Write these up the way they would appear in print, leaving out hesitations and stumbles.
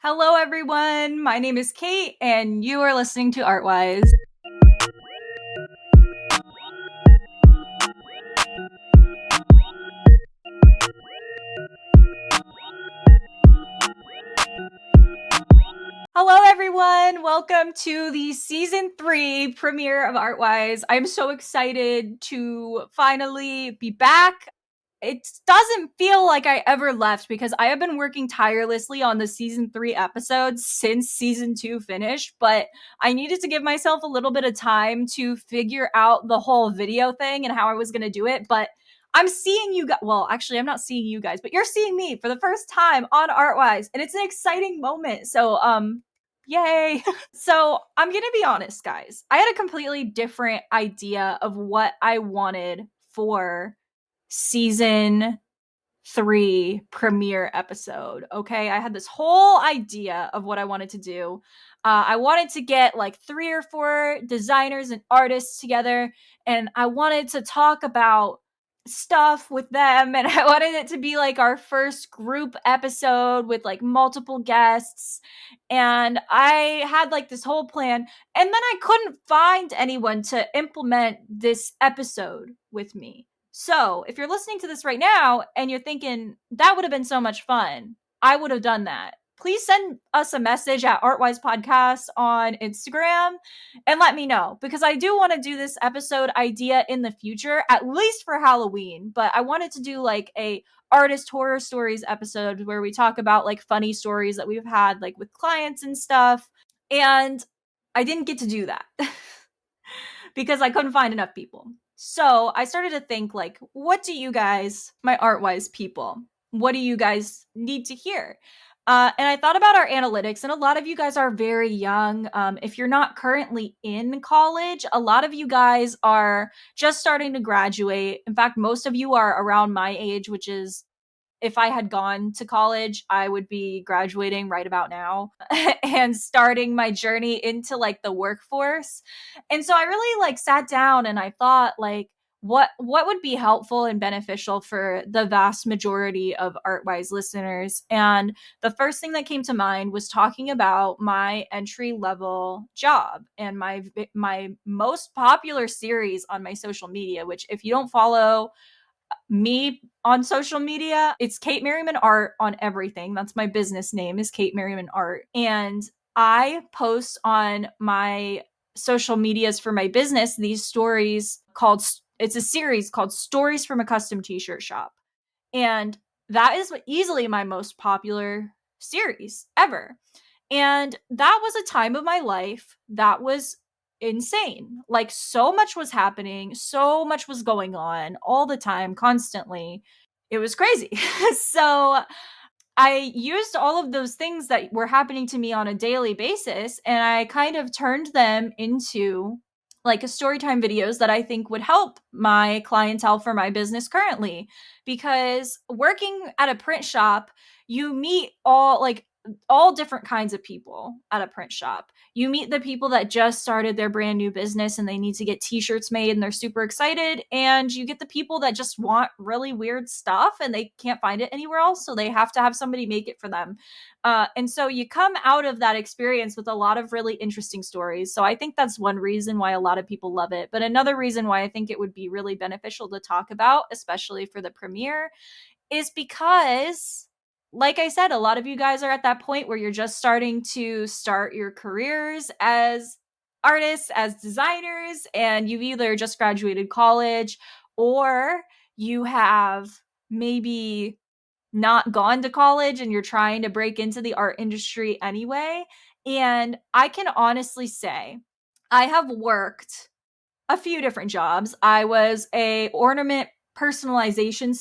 Hello, everyone. My name is Kate, and you are listening to Artwise. Hello, everyone. Welcome to the season 3 premiere of Artwise. I'm so excited to finally be back. It doesn't feel like I ever left because I have been working tirelessly on the season 3 episodes since season 2 finished, but I needed to give myself a little bit of time to figure out the whole video thing and how I was going to do it. But I'm seeing you guys. Well, actually, I'm not seeing you guys, but you're seeing me for the first time on Artwise, and it's an exciting moment. So, yay. So, I'm going to be honest, guys. I had a completely different idea of what I wanted for season 3 premiere episode. Okay. I had this whole idea of what I wanted to do. I wanted to get like 3 or 4 designers and artists together, and I wanted to talk about stuff with them. And I wanted it to be like our first group episode with like multiple guests. And I had like this whole plan. And then I couldn't find anyone to implement this episode with me. So, if you're listening to this right now and you're thinking, that would have been so much fun, I would have done that. Please send us a message at Artwise Podcast on Instagram and let me know, because I do want to do this episode idea in the future, at least for Halloween. But I wanted to do like a artist horror stories episode where we talk about like funny stories that we've had like with clients and stuff. And I didn't get to do that because I couldn't find enough people. So I started to think, like, what do you guys, my Artwise people, what do you guys need to hear? And I thought about our analytics, and a lot of you guys are very young. If you're not currently in college, a lot of you guys are just starting to graduate. In fact, most of you are around my age, which is, if I had gone to college, I would be graduating right about now and starting my journey into like the workforce. And so I really like sat down and I thought, like, what would be helpful and beneficial for the vast majority of Artwise listeners. And the first thing that came to mind was talking about my entry level job and my most popular series on my social media, which, if you don't follow me on social media, it's Kate Merriman Art on everything. That's my business name, is Kate Merriman Art. And I post on my social medias for my business these stories called, it's a series called Stories from a Custom T-shirt Shop. And that is easily my most popular series ever. And that was a time of my life that was insane. Like, so much was happening, so much was going on all the time, constantly. It was crazy. So I used all of those things that were happening to me on a daily basis, and I kind of turned them into like a storytime videos that I think would help my clientele for my business currently. Because working at a print shop, you meet all different kinds of people at a print shop. You meet the people that just started their brand new business and they need to get t-shirts made and they're super excited, and you get the people that just want really weird stuff and they can't find it anywhere else, so they have to have somebody make it for them. And so you come out of that experience with a lot of really interesting stories. So I think that's one reason why a lot of people love it. But another reason why I think it would be really beneficial to talk about, especially for the premiere, is because, like I said, a lot of you guys are at that point where you're just starting to start your careers as artists, as designers, and you've either just graduated college or you have maybe not gone to college and you're trying to break into the art industry anyway. And I can honestly say I have worked a few different jobs. I was a ornament personalization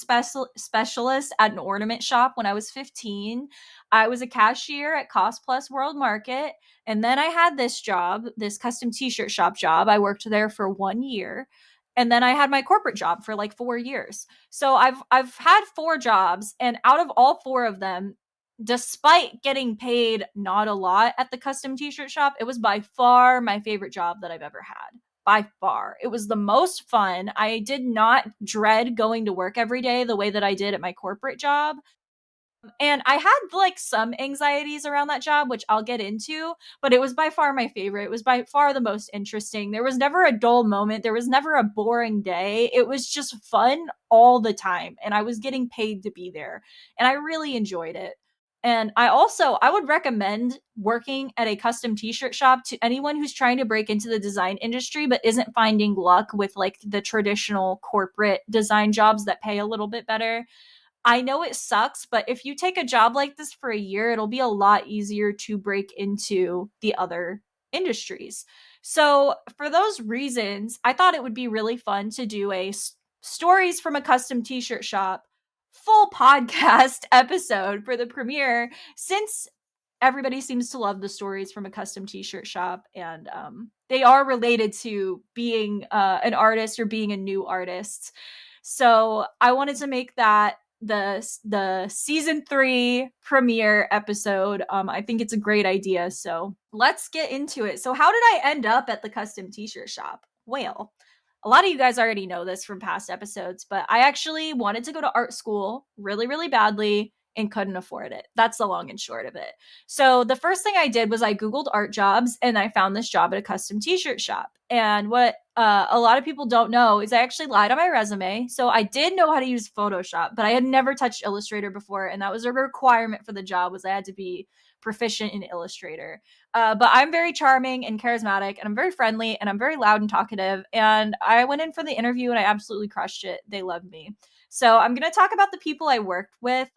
specialist at an ornament shop when I was 15. I was a cashier at Cost Plus World Market, and then I had this job, this custom t-shirt shop job. I worked there for 1 year. And then I had my corporate job for like 4 years. So I've had 4 jobs, and out of all 4 of them, despite getting paid not a lot at the custom t-shirt shop, it was by far my favorite job that I've ever had, by far. It was the most fun. I did not dread going to work every day the way that I did at my corporate job. And I had like some anxieties around that job, which I'll get into, but it was by far my favorite. It was by far the most interesting. There was never a dull moment. There was never a boring day. It was just fun all the time. And I was getting paid to be there. And I really enjoyed it. And I would recommend working at a custom t-shirt shop to anyone who's trying to break into the design industry but isn't finding luck with like the traditional corporate design jobs that pay a little bit better. I know it sucks, but if you take a job like this for a year, it'll be a lot easier to break into the other industries. So, for those reasons, I thought it would be really fun to do a stories from a custom t-shirt shop full podcast episode for the premiere, since everybody seems to love the stories from a custom t-shirt shop, and they are related to being an artist or being a new artist. So I wanted to make that the season 3 premiere episode. I think it's a great idea, so let's get into it. So how did I end up at the custom t-shirt shop? Well, a lot of you guys already know this from past episodes, but I actually wanted to go to art school really, really badly and couldn't afford it. That's the long and short of it. So the first thing I did was I Googled art jobs and I found this job at a custom t-shirt shop. And what a lot of people don't know is I actually lied on my resume. So I did know how to use Photoshop, but I had never touched Illustrator before. And that was a requirement for the job, was I had to be proficient in Illustrator. But I'm very charming and charismatic, and I'm very friendly, and I'm very loud and talkative. And I went in for the interview and I absolutely crushed it. They loved me. So I'm going to talk about the people I worked with.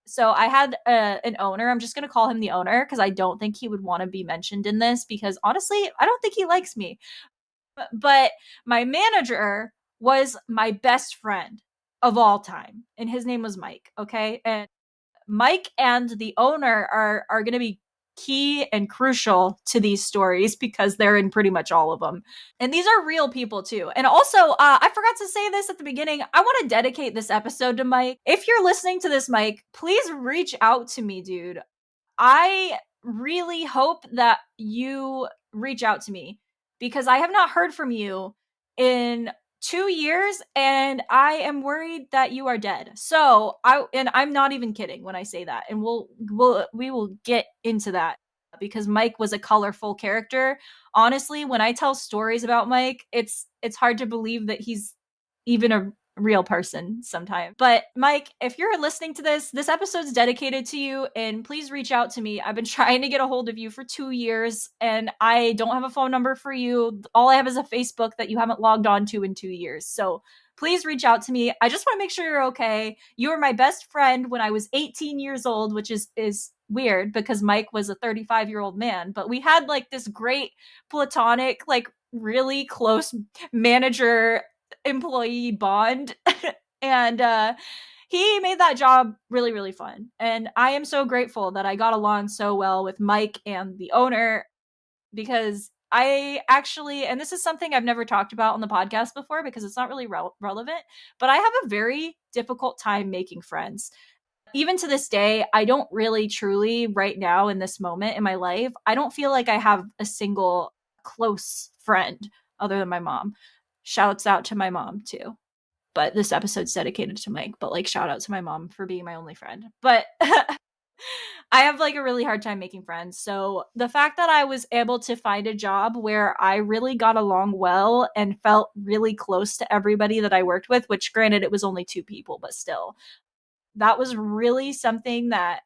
So I had an owner. I'm just going to call him the owner because I don't think he would want to be mentioned in this, because honestly, I don't think he likes me. But my manager was my best friend of all time, and his name was Mike. Okay. And Mike and the owner are going to be key and crucial to these stories because they're in pretty much all of them. And these are real people too. And also, I forgot to say this at the beginning. I want to dedicate this episode to Mike. If you're listening to this, Mike, please reach out to me, dude. I really hope that you reach out to me because I have not heard from you in 2 years and I am worried that you are dead. So I'm not even kidding when I say that. And we will get into that because Mike was a colorful character. Honestly, when I tell stories about Mike, it's hard to believe that he's even a real person sometimes. But Mike, if you're listening to this episode's dedicated to you, and please reach out to me. I've been trying to get a hold of you for 2 years and I don't have a phone number for you. All I have is a Facebook that you haven't logged on to in 2 years. So please reach out to me. I just want to make sure you're okay. You were my best friend when I was 18 years old, which is weird because Mike was a 35-year-old man, but we had like this great platonic, like really close manager employee bond. And he made that job really, really fun. And I am so grateful that I got along so well with Mike and the owner, because I actually, and this is something I've never talked about on the podcast before because it's not really relevant, but I have a very difficult time making friends. Even to this day, I don't really truly, right now in this moment in my life, I don't feel like I have a single close friend other than my mom. Shouts out to my mom too. But this episode's dedicated to Mike, but like shout out to my mom for being my only friend. But I have like a really hard time making friends. So the fact that I was able to find a job where I really got along well and felt really close to everybody that I worked with, which granted it was only 2 people, but still, that was really something that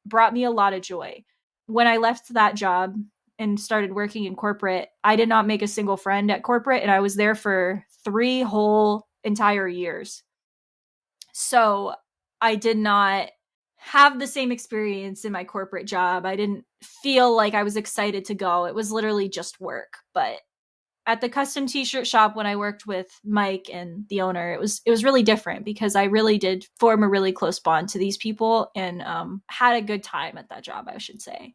brought me a lot of joy. When I left that job and started working in corporate, I did not make a single friend at corporate, and I was there for 3 whole entire years. So I did not have the same experience in my corporate job. I didn't feel like I was excited to go. It was literally just work. But at the custom t-shirt shop, when I worked with Mike and the owner, it was really different because I really did form a really close bond to these people, and had a good time at that job, I should say.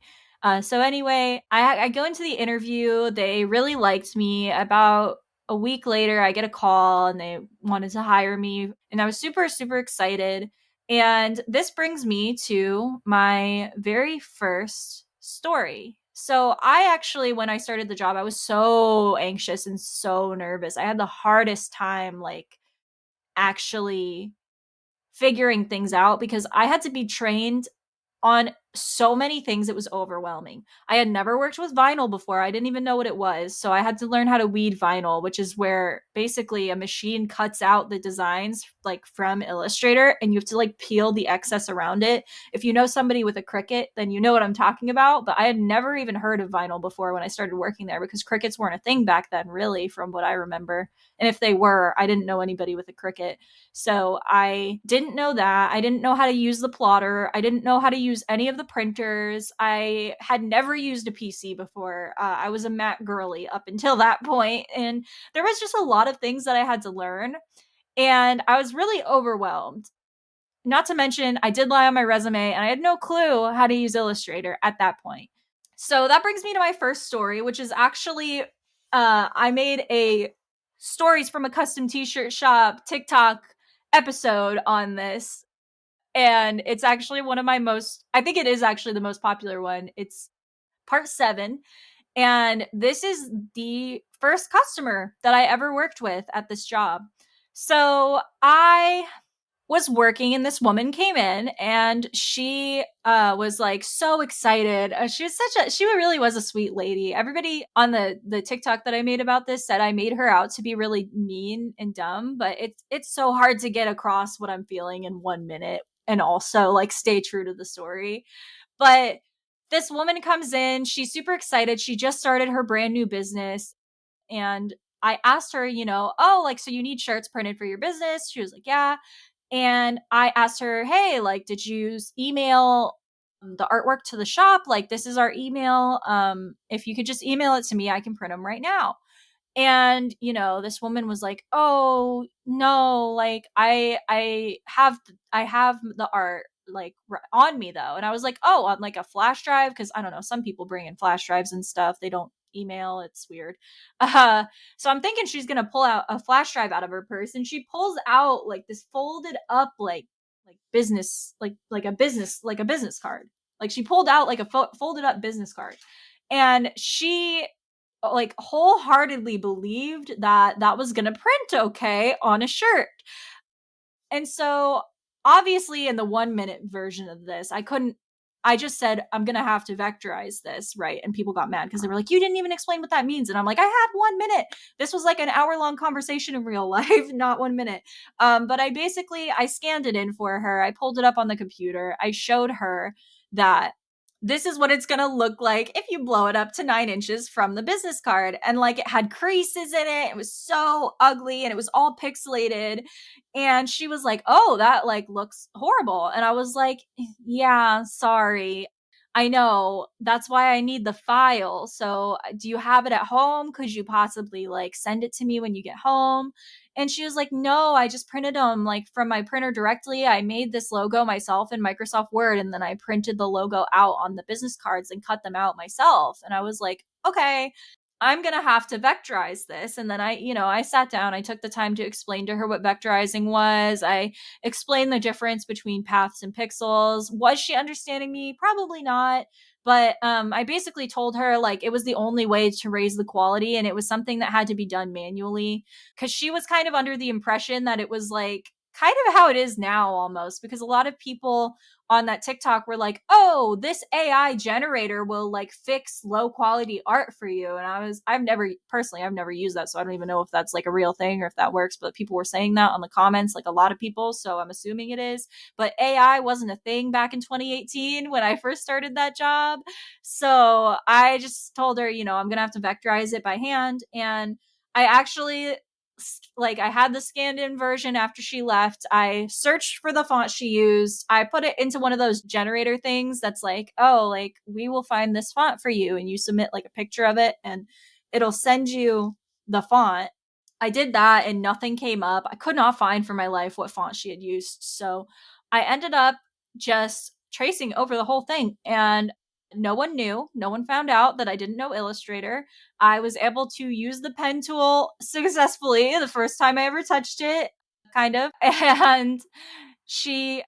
So anyway, I go into the interview. They really liked me. About a week later, I get a call and they wanted to hire me, and I was super, super excited. And this brings me to my very first story. So I actually, when I started the job, I was so anxious and so nervous. I had the hardest time, like, actually figuring things out because I had to be trained on so many things. It was overwhelming. I had never worked with vinyl before. I didn't even know what it was. So I had to learn how to weed vinyl, which is where basically a machine cuts out the designs like from Illustrator and you have to like peel the excess around it. If you know somebody with a Cricut, then you know what I'm talking about. But I had never even heard of vinyl before when I started working there because Cricuts weren't a thing back then, really, from what I remember. And if they were, I didn't know anybody with a Cricut. So I didn't know that. I didn't know how to use the plotter. I didn't know how to use any of the printers. I had never used a PC before. I was a Mac girly up until that point, and there was just a lot of things that I had to learn, and I was really overwhelmed. Not to mention, I did lie on my resume, and I had no clue how to use Illustrator at that point. So that brings me to my first story, which is actually I made a stories from a custom t-shirt shop TikTok episode on this, and it's actually one of my most, I think it is actually the most popular one. It's part 7, and this is the first customer that I ever worked with at this job. So I was working and this woman came in and she was like so excited. She really was a sweet lady. Everybody on the TikTok that I made about this said I made her out to be really mean and dumb, but it's so hard to get across what I'm feeling in 1 minute and also like stay true to the story. But this woman comes in, she's super excited. She just started her brand new business, and I asked her, oh, like, so you need shirts printed for your business? She was like, yeah. And I asked her, hey, like, did you email the artwork to the shop? Like, this is our email. If you could just email it to me, I can print them right now. And this woman was like, oh no, like I have the art like on me though. And I was like, oh, on like a flash drive, because I don't know, some people bring in flash drives and stuff, they don't email, it's weird. uh so I'm thinking she's gonna pull out a flash drive out of her purse, and she pulls out like this folded up like business, like a business card. Like she pulled out like a folded up business card, and she like wholeheartedly believed that that was going to print okay on a shirt. And so obviously in the 1 minute version of this, I just said, I'm going to have to vectorize this, right? And people got mad because they were like, you didn't even explain what that means. And I'm like, I had 1 minute. This was like an hour-long conversation in real life, not 1 minute. But I scanned it in for her. I pulled it up on the computer. I showed her that this is what it's going to look like if you blow it up to 9 inches from the business card. And like it had creases in it. It was so ugly and it was all pixelated. And she was like, oh, that like looks horrible. And I was like, yeah, sorry. I know. That's why I need the file. So do you have it at home? Could you possibly like send it to me when you get home? And she was like, no, I just printed them like from my printer directly. I made this logo myself in Microsoft Word, and then I printed the logo out on the business cards and cut them out myself. And I was like, okay, I'm going to have to vectorize this. And then I sat down, I took the time to explain to her what vectorizing was. I explained the difference between paths and pixels. Was she understanding me? Probably not. But I basically told her like it was the only way to raise the quality, and it was something that had to be done manually, because she was kind of under the impression that it was like kind of how it is now almost, because a lot of people on that TikTok were like, oh, this AI generator will like fix low quality art for you. And I've never used that. So I don't even know if that's like a real thing or if that works. But people were saying that on the comments, like a lot of people. So I'm assuming it is. But AI wasn't a thing back in 2018 when I first started that job. So I just told her, I'm going to have to vectorize it by hand. And I actually like I had the scanned in version after she left. I searched for the font she used. I put it into one of those generator things that's like, oh, like we will find this font for you, and you submit like a picture of it and it'll send you the font. I did that and nothing came up. I could not find for my life what font she had used. So I ended up just tracing over the whole thing, and no one knew. No one found out that I didn't know Illustrator. I was able to use the pen tool successfully the first time I ever touched it, kind of. And she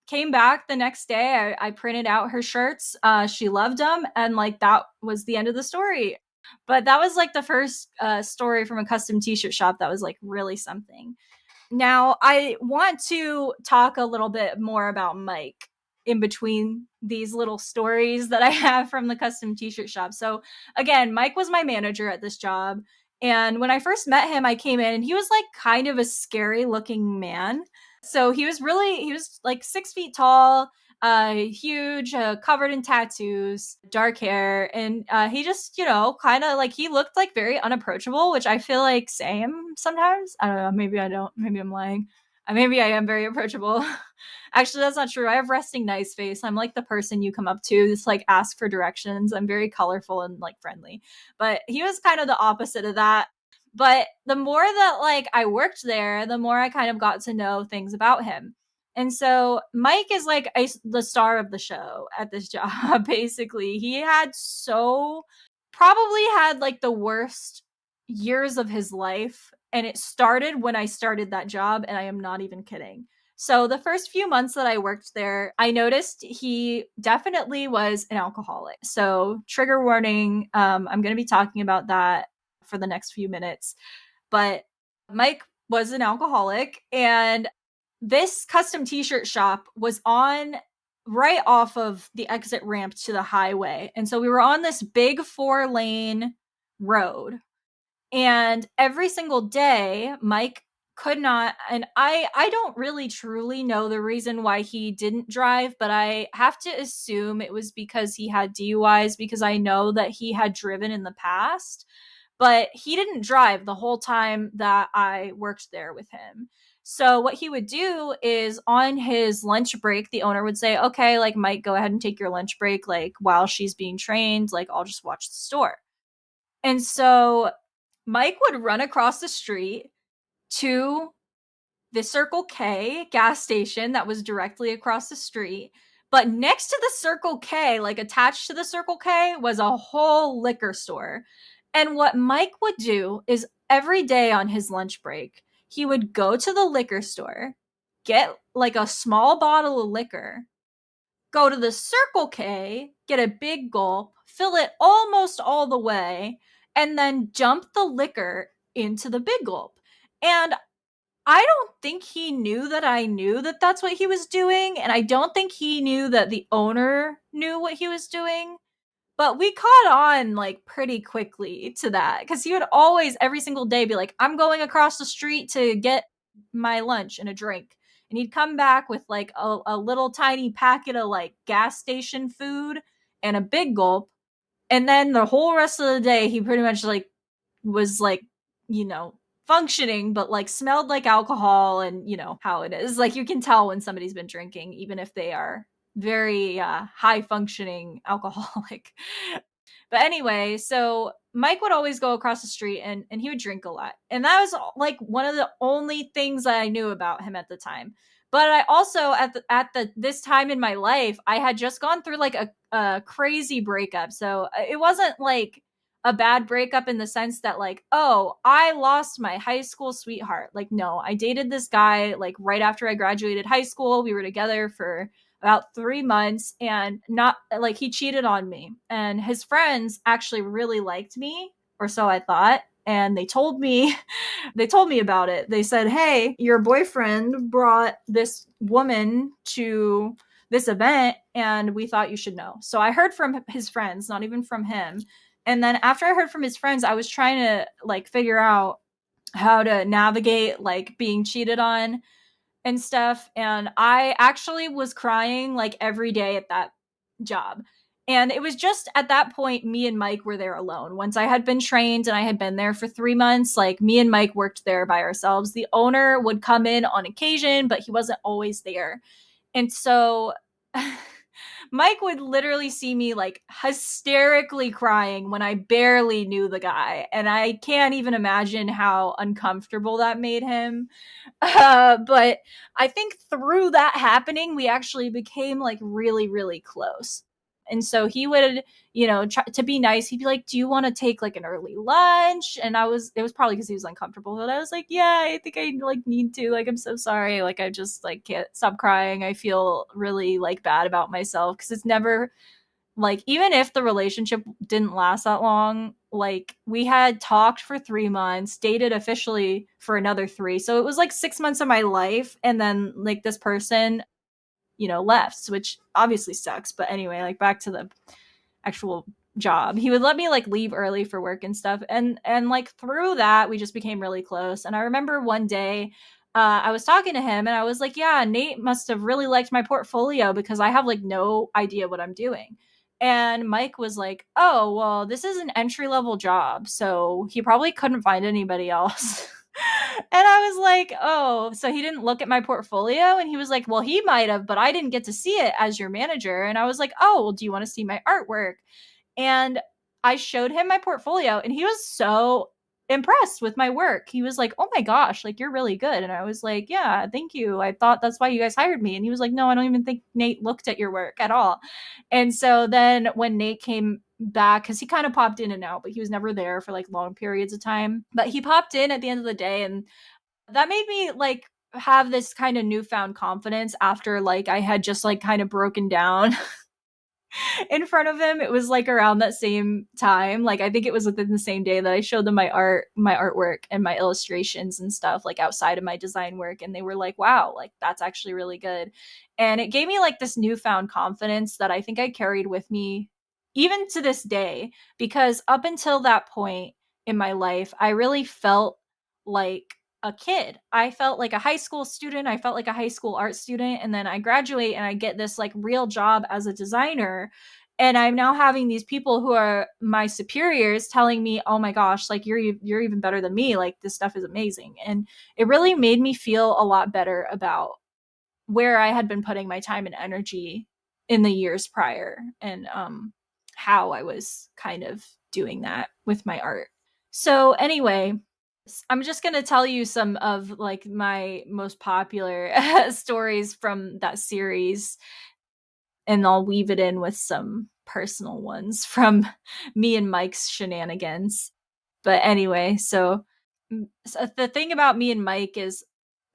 came back the next day. I printed out her shirts. She loved them. And like that was the end of the story. But that was like the first story from a custom t shirt shop that was like really something. Now, I want to talk a little bit more about Mike in between these little stories that I have from the custom t-shirt shop. So, again, Mike was my manager at this job. And when I first met him, I came in and he was like kind of a scary looking man. So he was like 6 feet tall, huge, covered in tattoos, dark hair, and he just, kind of like he looked like very unapproachable, which I feel like same sometimes. I don't know. Maybe I don't. Maybe I'm lying. Maybe I am very approachable. Actually, that's not true. I have resting nice face. I'm like the person you come up to, just like ask for directions. I'm very colorful and like friendly. But he was kind of the opposite of that. But the more that like I worked there, the more I kind of got to know things about him. And so Mike is like the star of the show at this job. Basically, he had probably had like the worst years of his life, and it started when I started that job, and I am not even kidding. So the first few months that I worked there, I noticed he definitely was an alcoholic. So trigger warning, I'm going to be talking about that for the next few minutes. But Mike was an alcoholic, and this custom t-shirt shop was on right off of the exit ramp to the highway. And so we were on this big 4-lane road. And every single day, Mike could not, and I don't really truly know the reason why he didn't drive, but I have to assume it was because he had DUIs, because I know that he had driven in the past, but he didn't drive the whole time that I worked there with him. So what he would do is on his lunch break, the owner would say, okay, like, Mike, go ahead and take your lunch break, like, while she's being trained, like, I'll just watch the store. And so Mike would run across the street to the Circle K gas station that was directly across the street. But next to the Circle K, like attached to the Circle K, was a whole liquor store. And what Mike would do is every day on his lunch break, he would go to the liquor store, get like a small bottle of liquor, go to the Circle K, get a big gulp, fill it almost all the way, and then jump the liquor into the big gulp. And I don't think he knew that I knew that that's what he was doing. And I don't think he knew that the owner knew what he was doing. But we caught on like pretty quickly to that because he would always, every single day, be like, I'm going across the street to get my lunch and a drink. And he'd come back with like a little tiny packet of like gas station food and a big gulp. And then the whole rest of the day, he pretty much like was like, you know, functioning, but like smelled like alcohol, and you know how it is. Like you can tell when somebody's been drinking, even if they are very high functioning alcoholic. But anyway, so Mike would always go across the street and he would drink a lot. And that was like one of the only things that I knew about him at the time. But I also at the this time in my life, I had just gone through like a crazy breakup. So it wasn't like a bad breakup in the sense that like, oh, I lost my high school sweetheart. Like, no, I dated this guy like right after I graduated high school. We were together for about 3 months, and not like he cheated on me, and his friends actually really liked me, or so I thought, and they told me they told me about it. They said, hey, your boyfriend brought this woman to this event and we thought you should know. So I heard from his friends, not even from him. And then after I heard from his friends, I was trying to like figure out how to navigate like being cheated on and stuff. And I actually was crying like every day at that job. And it was just at that point, me and Mike were there alone. Once I had been trained and I had been there for 3 months, like me and Mike worked there by ourselves. The owner would come in on occasion, but he wasn't always there. And so Mike would literally see me like hysterically crying when I barely knew the guy. And I can't even imagine how uncomfortable that made him. But I think through that happening, we actually became like really, really close. And so he would, try to be nice. He'd be like, do you want to take like an early lunch? And it was probably because he was uncomfortable. But I was like, yeah, I think I like need to. Like, I'm so sorry. Like, I just like can't stop crying. I feel really like bad about myself because it's never like even if the relationship didn't last that long, like we had talked for 3 months, dated officially for another three, so it was like 6 months of my life, and then like this person, left, which obviously sucks. But anyway, like back to the actual job. He would let me like leave early for work and stuff. And like through that, we just became really close. And I remember one day I was talking to him and I was like, yeah, Nate must have really liked my portfolio because I have like no idea what I'm doing. And Mike was like, oh, well, this is an entry level job. So he probably couldn't find anybody else. And I was like, oh, so he didn't look at my portfolio? And he was like, well, he might have, but I didn't get to see it as your manager. And I was like, oh, well, do you want to see my artwork? And I showed him my portfolio and he was so impressed with my work. He was like, oh my gosh, like you're really good. And I was like, yeah, thank you. I thought that's why you guys hired me. And he was like, no, I don't even think Nate looked at your work at all. And so then when Nate came back, because he kind of popped in and out, but he was never there for like long periods of time. But he popped in at the end of the day, and that made me like have this kind of newfound confidence after like I had just like kind of broken down in front of him. It was like around that same time. Like I think it was within the same day that I showed them my artwork and my illustrations and stuff like outside of my design work, and they were like, "Wow, like that's actually really good." And it gave me like this newfound confidence that I think I carried with me even to this day, because up until that point in my life, I really felt like a kid. I felt like a high school student. I felt like a high school art student. And then I graduate and I get this like real job as a designer. And I'm now having these people who are my superiors telling me, "Oh my gosh, like you're even better than me. Like this stuff is amazing." And it really made me feel a lot better about where I had been putting my time and energy in the years prior, and how I was kind of doing that with my art. So anyway, I'm just going to tell you some of like my most popular stories from that series, and I'll weave it in with some personal ones from me and Mike's shenanigans. But anyway, so the thing about me and Mike is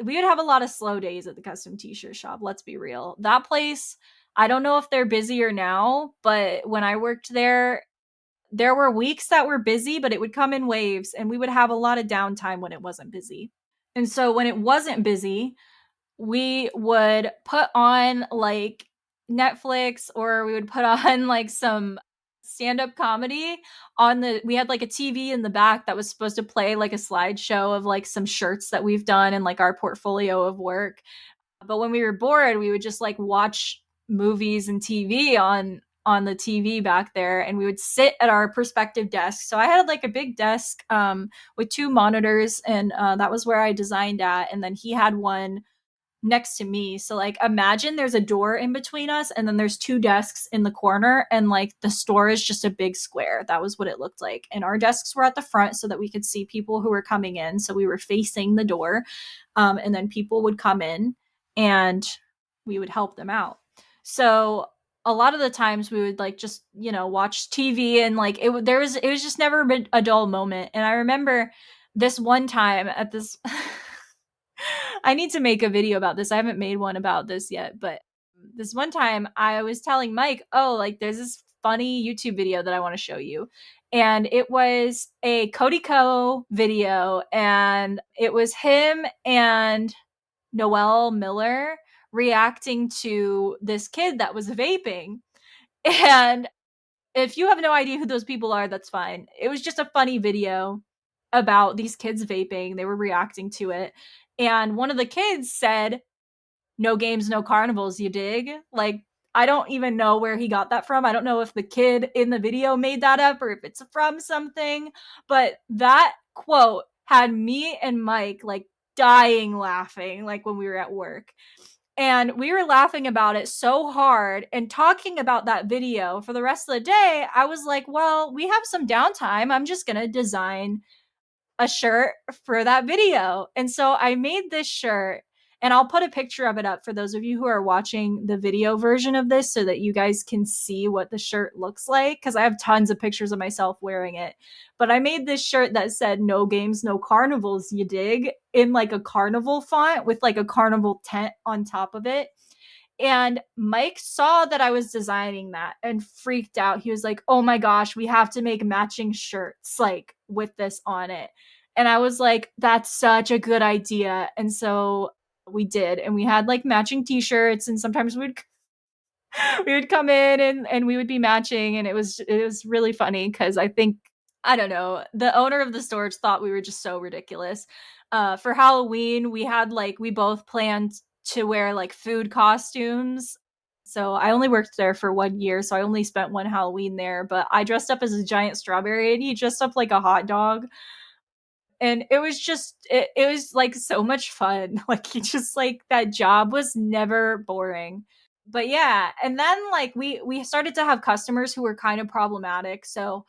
we would have a lot of slow days at the custom t-shirt shop. Let's be real. That place, I don't know if they're busier now, but when I worked there were weeks that were busy, but it would come in waves, and we would have a lot of downtime when it wasn't busy. And so when it wasn't busy, we would put on like Netflix, or we would put on like some stand-up comedy on the we had like a TV in the back that was supposed to play like a slideshow of like some shirts that we've done and like our portfolio of work. But when we were bored, we would just like watch movies and TV on the TV back there, and we would sit at our perspective desks. So I had like a big desk with two monitors, and that was where I designed at. And then he had one next to me. So like imagine there's a door in between us, and then there's two desks in the corner, and like the store is just a big square. That was what it looked like. And our desks were at the front so that we could see people who were coming in. So we were facing the door. And then people would come in and we would help them out. So a lot of the times we would like just, watch TV, and like it was just never been a dull moment. And I remember this one time at this I need to make a video about this. I haven't made one about this yet, but this one time I was telling Mike, "Oh, like there's this funny YouTube video that I want to show you." And it was a Cody Co video, and it was him and Noel Miller reacting to this kid that was vaping. And if you have no idea who those people are, that's fine. It was just a funny video about these kids vaping. They were reacting to it. And one of the kids said, "No games, no carnivals, you dig?" Like, I don't even know where he got that from. I don't know if the kid in the video made that up or if it's from something. But that quote had me and Mike like dying laughing, like when we were at work. And we were laughing about it so hard and talking about that video for the rest of the day. I was like, well, we have some downtime. I'm just going to design a shirt for that video. And so I made this shirt, and I'll put a picture of it up for those of you who are watching the video version of this so that you guys can see what the shirt looks like, because I have tons of pictures of myself wearing it. But I made this shirt that said "No games, no carnivals, you dig?" in like a carnival font with like a carnival tent on top of it. And Mike saw that I was designing that and freaked out. He was like, "Oh my gosh, we have to make matching shirts like with this on it." And I was like, "That's such a good idea." And so we did, and we had like matching t-shirts, and sometimes we would come in and we would be matching, and it was really funny because I think, I don't know, the owner of the stores thought we were just so ridiculous. For Halloween, we both planned to wear like food costumes. So I only worked there for 1 year, so I only spent one Halloween there. But I dressed up as a giant strawberry, and he dressed up like a hot dog, and it was like so much fun. Like he just like that job was never boring. But yeah, and then like we started to have customers who were kind of problematic. So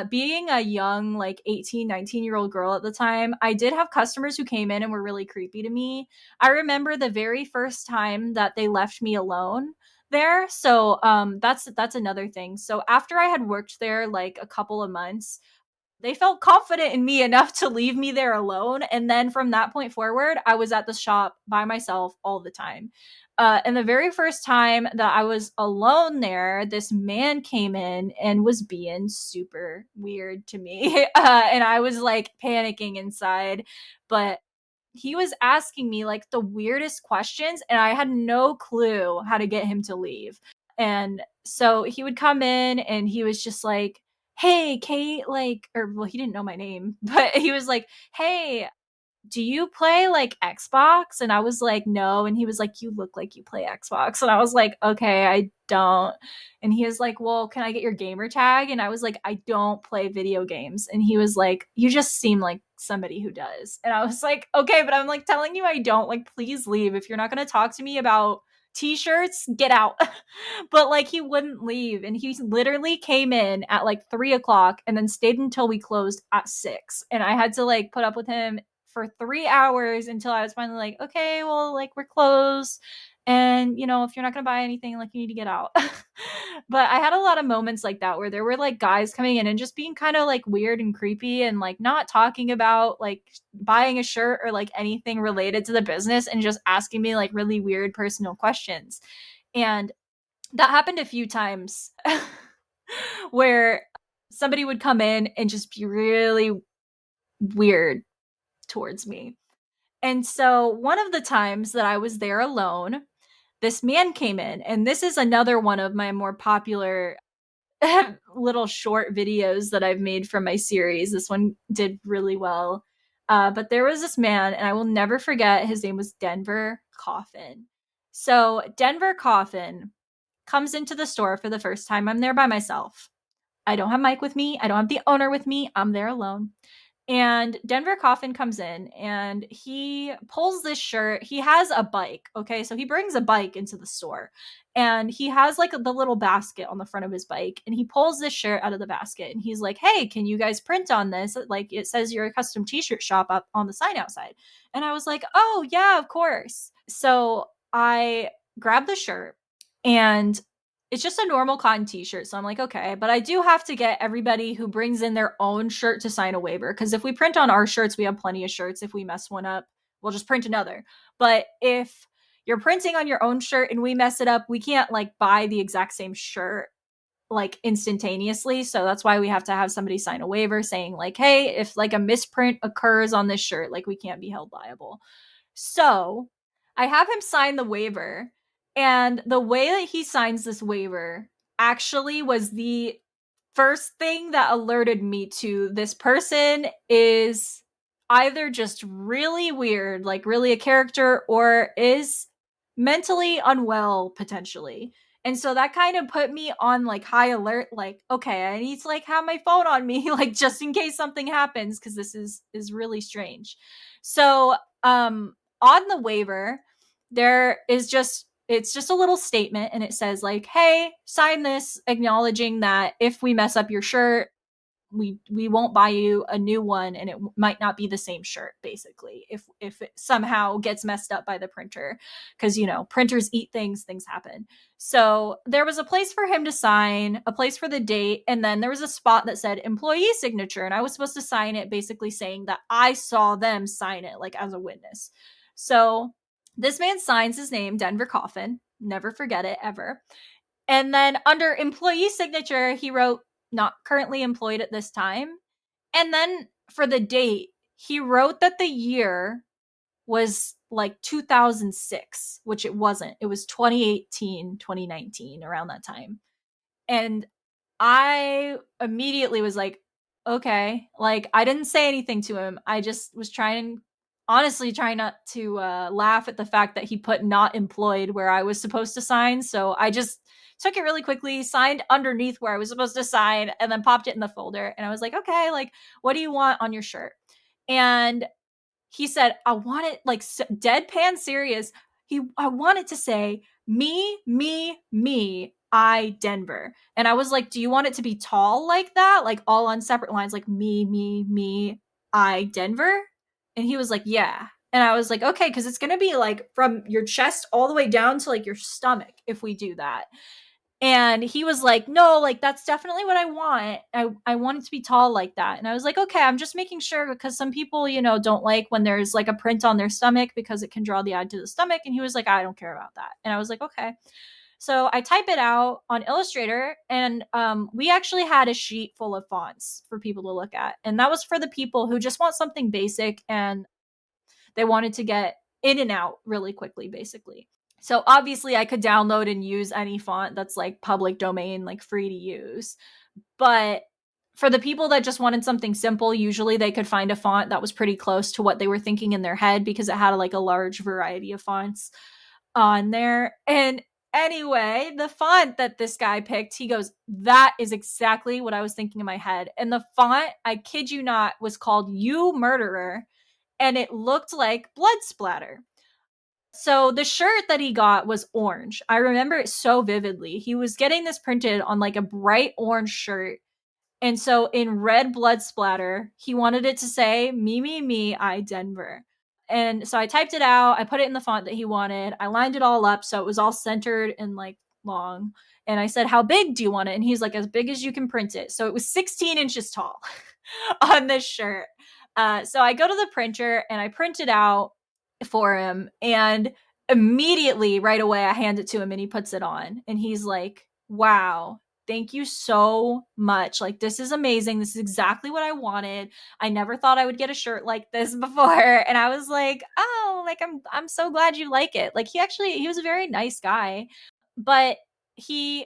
being a young like 18, 19-year-old girl at the time, I did have customers who came in and were really creepy to me. I remember the very first time that they left me alone there. So that's another thing. So after I had worked there like a couple of months, they felt confident in me enough to leave me there alone. And then from that point forward, I was at the shop by myself all the time. And the very first time that I was alone there, this man came in and was being super weird to me. And I was like panicking inside. But he was asking me like the weirdest questions, and I had no clue how to get him to leave. And so he would come in and he was just like, "Hey, Kate," like, or well, he didn't know my name, but he was like, "Hey, do you play like Xbox?" And I was like, "No." And he was like, "You look like you play Xbox." And I was like, "Okay, I don't." And he was like, "Well, can I get your gamer tag?" And I was like, "I don't play video games." And he was like, "You just seem like somebody who does." And I was like, "Okay, but I'm like telling you I don't. Like, please leave. If you're not going to talk to me about t-shirts, get out." But like he wouldn't leave, and he literally came in at like 3 o'clock and then stayed until we closed at 6, and I had to like put up with him for 3 hours until I was finally like, "Okay, well, like we're closed, and if you're not gonna buy anything, like you need to get out." But I had a lot of moments like that where there were like guys coming in and just being kind of like weird and creepy, and like not talking about like buying a shirt or like anything related to the business, and just asking me like really weird personal questions. And that happened a few times where somebody would come in and just be really weird towards me. And so one of the times that I was there alone, this man came in, and this is another one of my more popular little short videos that I've made from my series. This one did really well. But there was this man, and I will never forget, his name was Denver Coffin. So Denver Coffin comes into the store for the first time. I'm there by myself. I don't have Mike with me. I don't have the owner with me. I'm there alone. And Denver Coffin comes in and he pulls this shirt. He has a bike. Okay. So he brings a bike into the store, and he has like the little basket on the front of his bike. And he pulls this shirt out of the basket, and he's like, "Hey, can you guys print on this? Like it says you're a custom t shirt shop up on the sign outside." And I was like, "Oh, yeah, of course." So I grabbed the shirt, and it's just a normal cotton t-shirt. So I'm like, "Okay, but I do have to get everybody who brings in their own shirt to sign a waiver, because if we print on our shirts, we have plenty of shirts. If we mess one up, we'll just print another. But if you're printing on your own shirt and we mess it up, we can't like buy the exact same shirt like instantaneously. So that's why we have to have somebody sign a waiver saying like, hey, if like a misprint occurs on this shirt, like we can't be held liable." So I have him sign the waiver. And the way that he signs this waiver actually was the first thing that alerted me to this person is either just really weird, like really a character, or is mentally unwell potentially. And so that kind of put me on like high alert, like, okay, I need to like have my phone on me, like just in case something happens, because this is really strange. So on the waiver, there is just it's just a little statement, and it says like, "Hey, sign this acknowledging that if we mess up your shirt, we won't buy you a new one, and it might not be the same shirt, basically, if it somehow gets messed up by the printer, because printers eat things happen." So there was a place for him to sign, a place for the date, and then there was a spot that said employee signature, and I was supposed to sign it, basically saying that I saw them sign it like as a witness. So this man signs his name, Denver Coffin, Never forget it ever. And then under employee signature, he wrote, not currently employed at this time. And then for the date, he wrote that the year was like 2006, which it wasn't. It was 2018, 2019, around that time. And I immediately was like, okay. Like, I didn't say anything to him. I just was honestly, trying not to laugh at the fact that he put not employed where I was supposed to sign. So I just took it really quickly, signed underneath where I was supposed to sign, and then popped it in the folder. And I was like, okay, like, what do you want on your shirt? And he said, I want it like deadpan serious. I wanted to say, me, I, Denver. And I was like, do you want it to be tall like that? Like all on separate lines, like me, I, Denver? And he was like, yeah. And I was like, okay, because it's going to be like from your chest all the way down to like your stomach if we do that. And he was like, no, like that's definitely what I want. I want it to be tall like that. And I was like, okay, I'm just making sure because some people, don't like when there's like a print on their stomach because it can draw the eye to the stomach. And he was like, I don't care about that. And I was like, okay. So I type it out on Illustrator, and we actually had a sheet full of fonts for people to look at. And that was for the people who just want something basic and they wanted to get in and out really quickly, basically. So obviously I could download and use any font that's like public domain, like free to use. But for the people that just wanted something simple, usually they could find a font that was pretty close to what they were thinking in their head because it had like a large variety of fonts on there. And anyway, the font that this guy picked, he goes, that is exactly what I was thinking in my head. And the font, I kid you not, was called You Murderer, and it looked like blood splatter. So the shirt that he got was orange. I remember it so vividly. He was getting this printed on like a bright orange shirt. And so in red blood splatter, he wanted it to say, me, I, Denver. And so I typed it out. I put it in the font that he wanted. I lined it all up so it was all centered and like long. And I said, how big do you want it? And he's like, as big as you can print it. So it was 16 inches tall on this shirt. So I go to the printer and I print it out for him. And immediately, right away, I hand it to him and he puts it on. And he's like, wow, thank you so much. Like, this is amazing. This is exactly what I wanted. I never thought I would get a shirt like this before. And I was like, oh, like I'm so glad you like it. Like he was a very nice guy. But he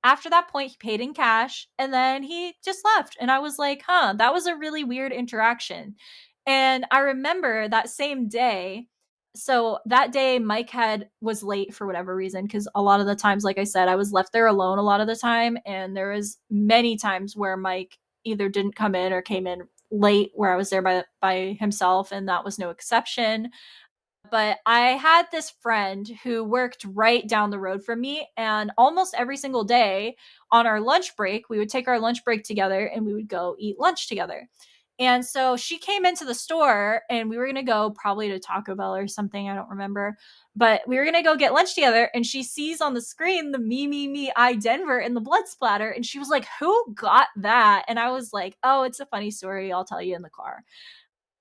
after that point, he paid in cash and then he just left. And I was like, huh, that was a really weird interaction. And I remember that same day. So that day, Mike was late for whatever reason, because a lot of the times, like I said, I was left there alone a lot of the time. And there was many times where Mike either didn't come in or came in late where I was there by himself, and that was no exception. But I had this friend who worked right down the road from me, and almost every single day on our lunch break, we would take our lunch break together and we would go eat lunch together. And so she came into the store and we were going to go probably to Taco Bell or something. I don't remember. But we were going to go get lunch together. And she sees on the screen the me, I, Denver and the blood splatter. And she was like, who got that? And I was like, oh, it's a funny story. I'll tell you in the car.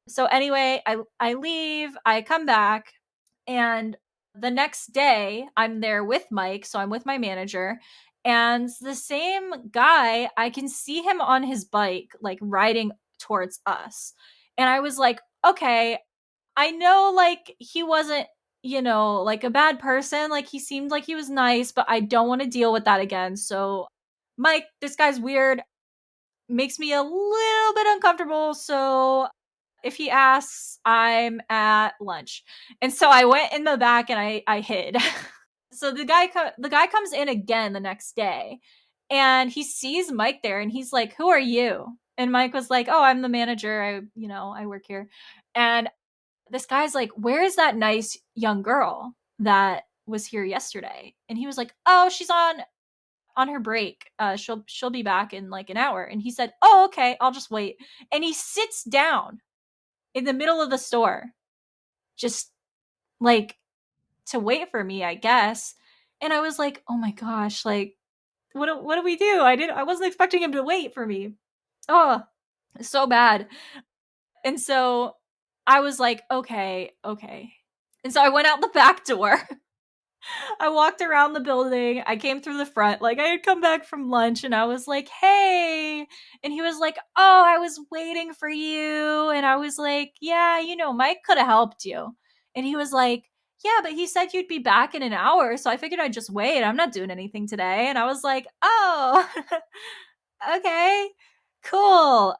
So anyway, I leave, I come back, and the next day I'm there with Mike, so I'm with my manager, and the same guy, I can see him on his bike like riding towards us. And I was like, okay, I know like he wasn't, like a bad person, like he seemed like he was nice, but I don't want to deal with that again. So Mike, this guy's weird, makes me a little bit uncomfortable, so if he asks, I'm at lunch. And so I went in the back and I hid. So the guy comes in again the next day and he sees Mike there and he's like, "Who are you?" And Mike was like, "Oh, I'm the manager. I work here." And this guy's like, "Where is that nice young girl that was here yesterday?" And he was like, "Oh, she's on her break. She'll be back in like an hour." And he said, "Oh, okay, I'll just wait." And he sits down in the middle of the store, just like to wait for me, I guess. And I was like, oh my gosh, like what do we do? I wasn't expecting him to wait for me. Oh, so bad. And so I was like, okay. And so I went out the back door I walked around the building. I came through the front. Like, I had come back from lunch and I was like, hey. And he was like, oh, I was waiting for you. And I was like, yeah, Mike could have helped you. And he was like, yeah, but he said you'd be back in an hour. So I figured I'd just wait. I'm not doing anything today. And I was like, oh, okay, cool.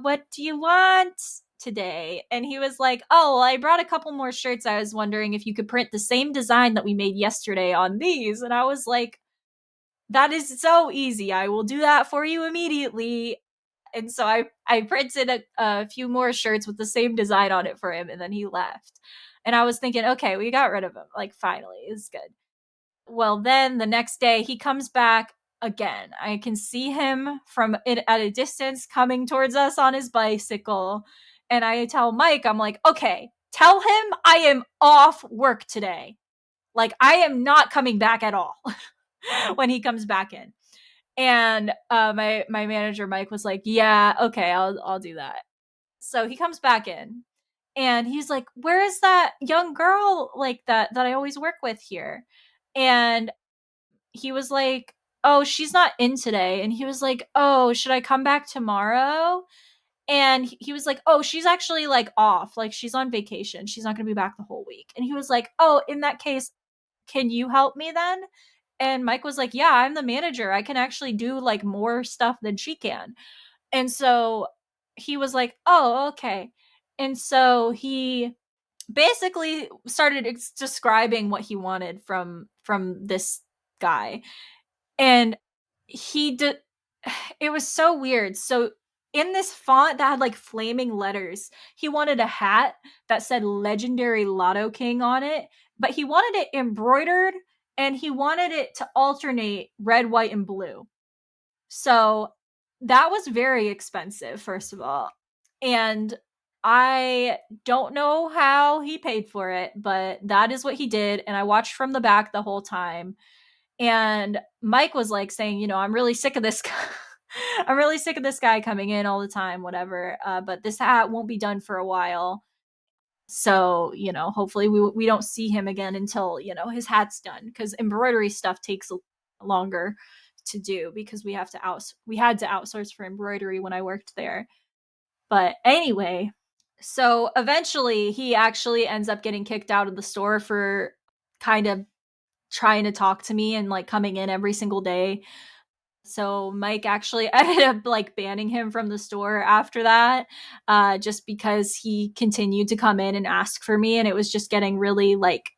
What do you want today? And he was like, oh, well, I brought a couple more shirts. I was wondering if you could print the same design that we made yesterday on these. And I was like, that is so easy. I will do that for you immediately. And so I printed a few more shirts with the same design on it for him. And then he left. And I was thinking, okay, we got rid of him. Like, finally, it's good. Well, then the next day he comes back again. I can see him from it at a distance coming towards us on his bicycle. And I tell Mike, I'm like, okay, tell him I am off work today. Like, I am not coming back at all when he comes back in. And my manager Mike was like, yeah, okay, I'll do that. So he comes back in and he's like, where is that young girl like that I always work with here? And he was like, oh, she's not in today. And he was like, oh, should I come back tomorrow? And he was like, oh, she's actually like off. Like, she's on vacation. She's not going to be back the whole week. And he was like, oh, in that case, can you help me then? And Mike was like, yeah, I'm the manager. I can actually do like more stuff than she can. And so he was like, oh, okay. And so he basically started describing what he wanted from this guy. And he did, it was so weird. So in this font that had like flaming letters, he wanted a hat that said legendary Lotto King on it, but he wanted it embroidered and he wanted it to alternate red, white, and blue. So that was very expensive, first of all. And I don't know how he paid for it, but that is what he did. And I watched from the back the whole time. And Mike was like saying, I'm really sick of this guy. I'm really sick of this guy coming in all the time, whatever. But this hat won't be done for a while. So, hopefully we don't see him again until, his hat's done. Because embroidery stuff takes longer to do because we had to outsource for embroidery when I worked there. But anyway, so eventually he actually ends up getting kicked out of the store for kind of trying to talk to me and like coming in every single day. So Mike actually ended up like banning him from the store after that, just because he continued to come in and ask for me, and it was just getting really like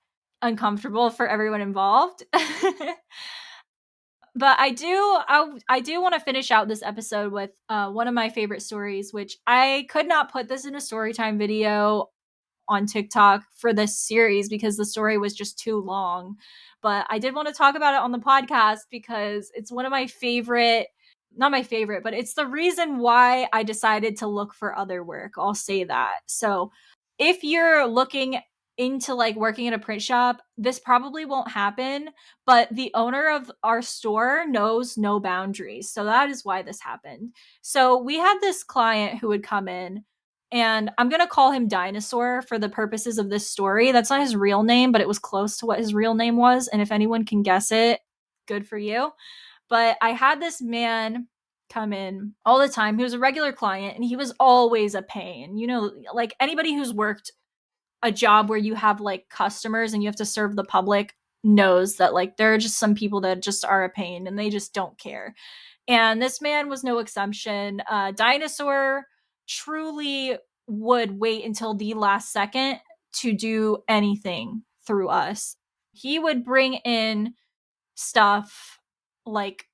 uncomfortable for everyone involved. But I do want to finish out this episode with one of my favorite stories, which I could not put this in a story time video on TikTok for this series because the story was just too long. But I did want to talk about it on the podcast because it's one of my favorite, not my favorite, but it's the reason why I decided to look for other work. I'll say that. So if you're looking into like working at a print shop, this probably won't happen, but the owner of our store knows no boundaries. So that is why this happened. So we had this client who would come in, and I'm going to call him Dinosaur for the purposes of this story. That's not his real name, but it was close to what his real name was. And if anyone can guess it, good for you. But I had this man come in all the time. He was a regular client and he was always a pain. Like anybody who's worked a job where you have like customers and you have to serve the public knows that like there are just some people that just are a pain and they just don't care. And this man was no exception. Dinosaur truly would wait until the last second to do anything through us. He would bring in stuff like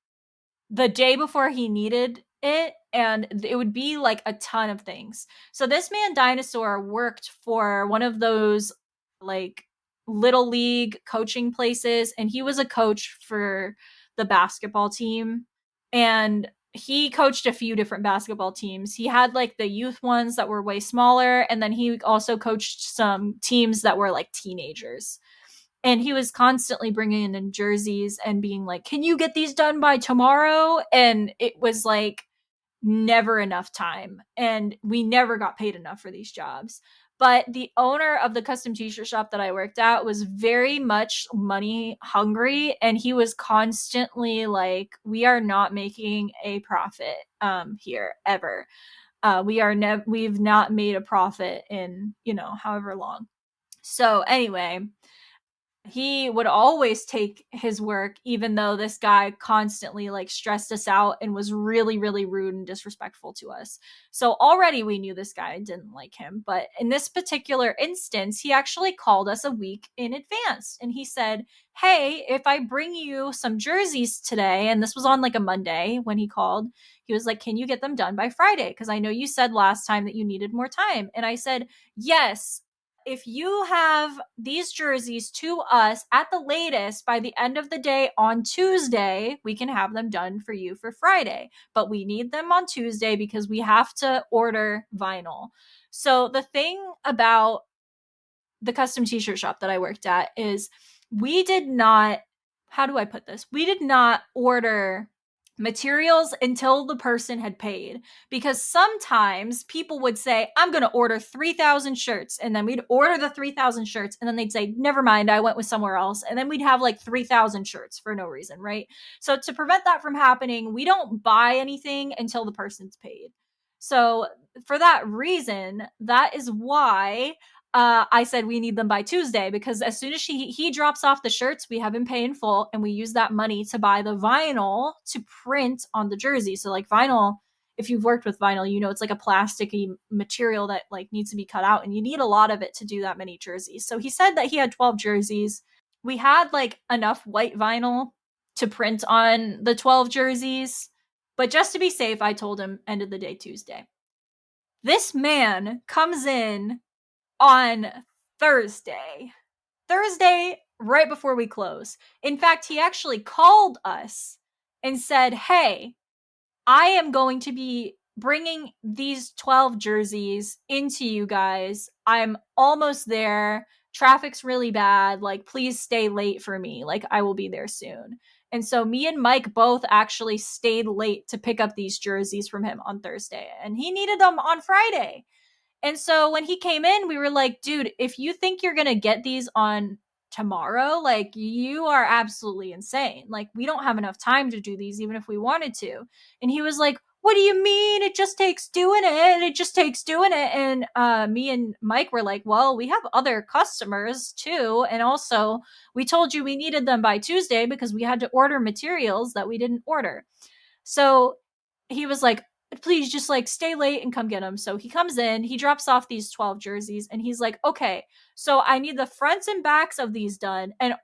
the day before he needed it, and it would be like a ton of things. So this man Dinosaur worked for one of those like little league coaching places, and he was a coach for the basketball team, and he coached a few different basketball teams. He had like the youth ones that were way smaller, and then he also coached some teams that were like teenagers. And he was constantly bringing in jerseys and being like, can you get these done by tomorrow? And it was like never enough time. And we never got paid enough for these jobs. But the owner of the custom t-shirt shop that I worked at was very much money hungry, and he was constantly like, we are not making a profit here ever. We've not made a profit in, however long. So anyway, he would always take his work, even though this guy constantly like stressed us out and was really, really rude and disrespectful to us. So already we knew this guy didn't like him. But in this particular instance, he actually called us a week in advance and he said, hey, if I bring you some jerseys today, and this was on like a Monday when he called, he was like, can you get them done by Friday? Because I know you said last time that you needed more time. And I said, yes, if you have these jerseys to us at the latest by the end of the day on Tuesday, we can have them done for you for Friday. But we need them on Tuesday because we have to order vinyl. So the thing about the custom t-shirt shop that I worked at is we did not, how do I put this? We did not order materials until the person had paid, because sometimes people would say, I'm going to order 3,000 shirts, and then we'd order the 3,000 shirts and then they'd say, never mind, I went with somewhere else, and then we'd have like 3,000 shirts for no reason, right? So to prevent that from happening, we don't buy anything until the person's paid. So for that reason, that is why I said we need them by Tuesday, because as soon as he drops off the shirts, we have him pay in full, and we use that money to buy the vinyl to print on the jersey. So like vinyl, if you've worked with vinyl, it's like a plasticky material that like needs to be cut out, and you need a lot of it to do that many jerseys. So he said that he had 12 jerseys. We had like enough white vinyl to print on the 12 jerseys, but just to be safe, I told him end of the day Tuesday. This man comes in on Thursday. Thursday, right before we close. In fact, he actually called us and said, hey, I am going to be bringing these 12 jerseys into you guys. I'm almost there. Traffic's really bad. Like, please stay late for me. Like, I will be there soon. And so me and Mike both actually stayed late to pick up these jerseys from him on Thursday. And he needed them on Friday. And so when he came in, we were like, dude, if you think you're going to get these on tomorrow, like, you are absolutely insane. Like, we don't have enough time to do these, even if we wanted to. And he was like, what do you mean? It just takes doing it. It just takes doing it. And me and Mike were like, well, we have other customers too. And also, we told you we needed them by Tuesday because we had to order materials that we didn't order. So he was like, please just like stay late and come get him. So he comes in, he drops off these 12 jerseys, and he's like, okay, so I need the fronts and backs of these done. And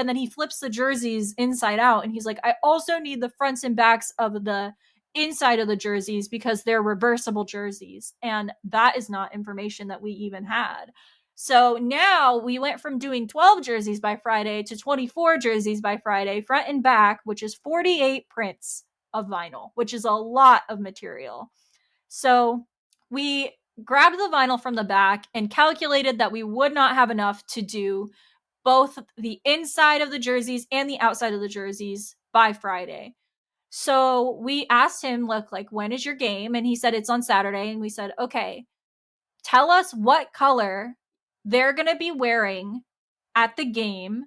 then he flips the jerseys inside out, and he's like, I also need the fronts and backs of the inside of the jerseys because they're reversible jerseys. And that is not information that we even had. So now we went from doing 12 jerseys by Friday to 24 jerseys by Friday, front and back, which is 48 prints of vinyl, which is a lot of material. So we grabbed the vinyl from the back and calculated that we would not have enough to do both the inside of the jerseys and the outside of the jerseys by Friday. So we asked him, look, like, when is your game? And he said it's on Saturday. And we said, okay, tell us what color they're going to be wearing at the game,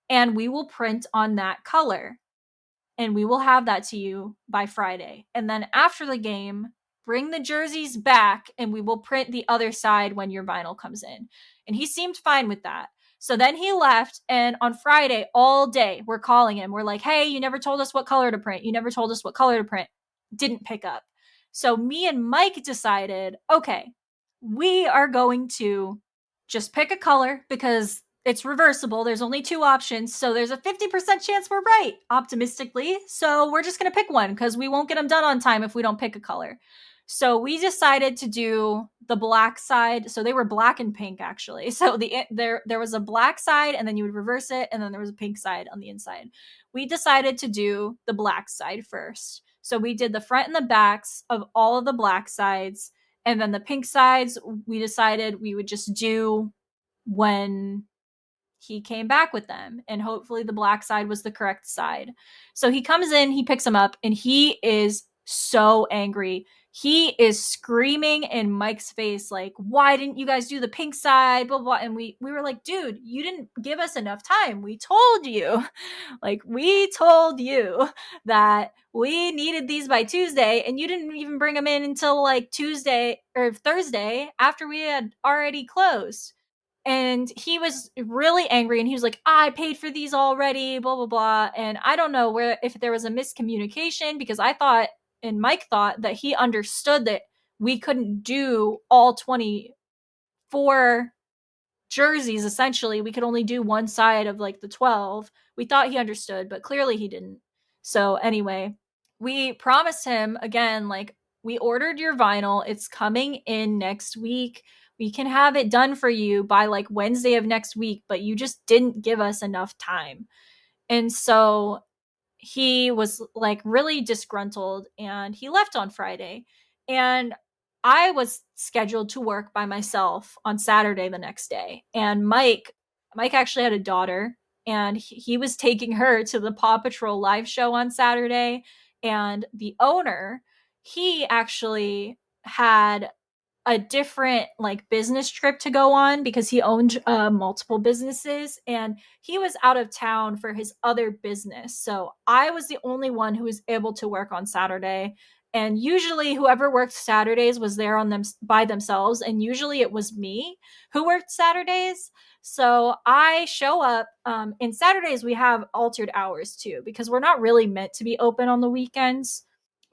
and we will print on that color. And we will have that to you by Friday. And then after the game, bring the jerseys back and we will print the other side when your vinyl comes in. And he seemed fine with that. So then he left, and on Friday all day we're calling him. We're like, hey, you never told us what color to print. You never told us what color to print. Didn't pick up. So me and Mike decided, okay, we are going to just pick a color because it's reversible. There's only two options. So there's a 50% chance we're right, optimistically. So we're just going to pick one because we won't get them done on time if we don't pick a color. So we decided to do the black side. So they were black and pink, actually. So there was a black side, and then you would reverse it, and then there was a pink side on the inside. We decided to do the black side first. So we did the front and the backs of all of the black sides, and then the pink sides, we decided we would just do when he came back with them, and hopefully the black side was the correct side. So he comes in, he picks them up, and he is so angry. he is screaming in Mike's face, like, why didn't you guys do the pink side? Blah, blah. And we were like, dude, you didn't give us enough time. We told you, like, we told you that we needed these by Tuesday, and you didn't even bring them in until like Tuesday or Thursday after we had already closed. And he was really angry, and he was like, I paid for these already, blah blah blah. And I don't know where, if there was a miscommunication, because I thought, and Mike thought, that he understood that we couldn't do all 24 jerseys. Essentially, we could only do one side of like the 12. We thought he understood, but clearly he didn't. So anyway, we promised him again, like, we ordered your vinyl, it's coming in next week, we can have it done for you by like Wednesday of next week, but you just didn't give us enough time. And so he was like really disgruntled, and he left on Friday. And I was scheduled to work by myself on Saturday the next day. And Mike actually had a daughter, and he was taking her to the Paw Patrol live show on Saturday. And the owner, he actually had a different like business trip to go on, because he owned multiple businesses, and he was out of town for his other business. So I was the only one who was able to work on Saturday. And usually whoever worked Saturdays was there on them by themselves, and usually it was me who worked Saturdays. So I show up, and Saturdays we have altered hours too, because we're not really meant to be open on the weekends.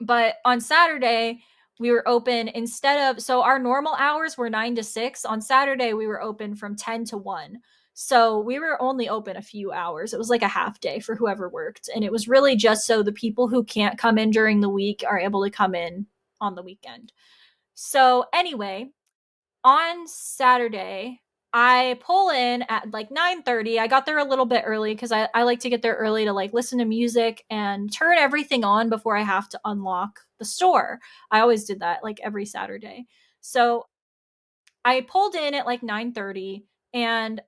But on Saturday, we were open, instead of, so our normal hours were 9 to 6. On Saturday, we were open from 10 to 1. So we were only open a few hours. It was like a half day for whoever worked. And it was really just so the people who can't come in during the week are able to come in on the weekend. So anyway, on Saturday, I pull in at like 9:30. I got there a little bit early because I like to get there early to like listen to music and turn everything on before I have to unlock the store. I always did that like every Saturday. So I pulled in at like 9:30, and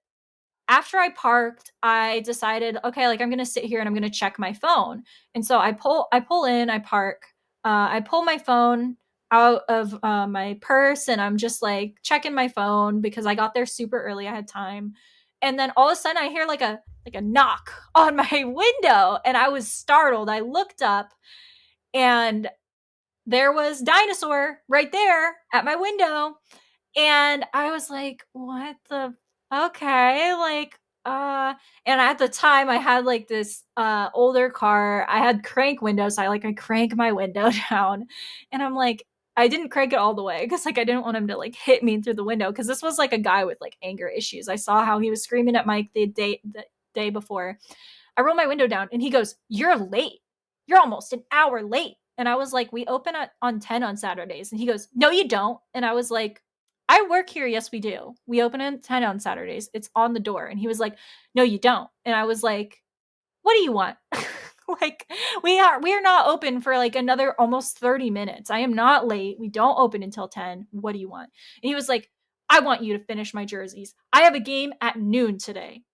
after I parked, I decided, okay, like I'm gonna sit here and I'm gonna check my phone. And so I pull in, I park, I pull my phone out of my purse, and I'm just like checking my phone because I got there super early. I had time, and then all of a sudden I hear like a knock on my window, and I was startled. I looked up, and there was Dinosaur right there at my window. And I was like, what the, okay, like, and at the time I had like this older car. I had crank windows, so I crank my window down, and I'm like, I didn't crank it all the way because like I didn't want him to like hit me through the window, because this was like a guy with like anger issues. I saw how he was screaming at Mike the day before. I roll my window down, and he goes, "You're late. You're almost an hour late." And I was like, "We open on 10 on Saturdays." And he goes, "No, you don't." And I was like, "I work here. Yes, we do. We open at 10 on Saturdays. It's on the door." And he was like, "No, you don't." And I was like, "What do you want?" Like, we are not open for like another almost 30 minutes. I am not late. We don't open until 10. What do you want? And he was like, "I want you to finish my jerseys. I have a game at noon today,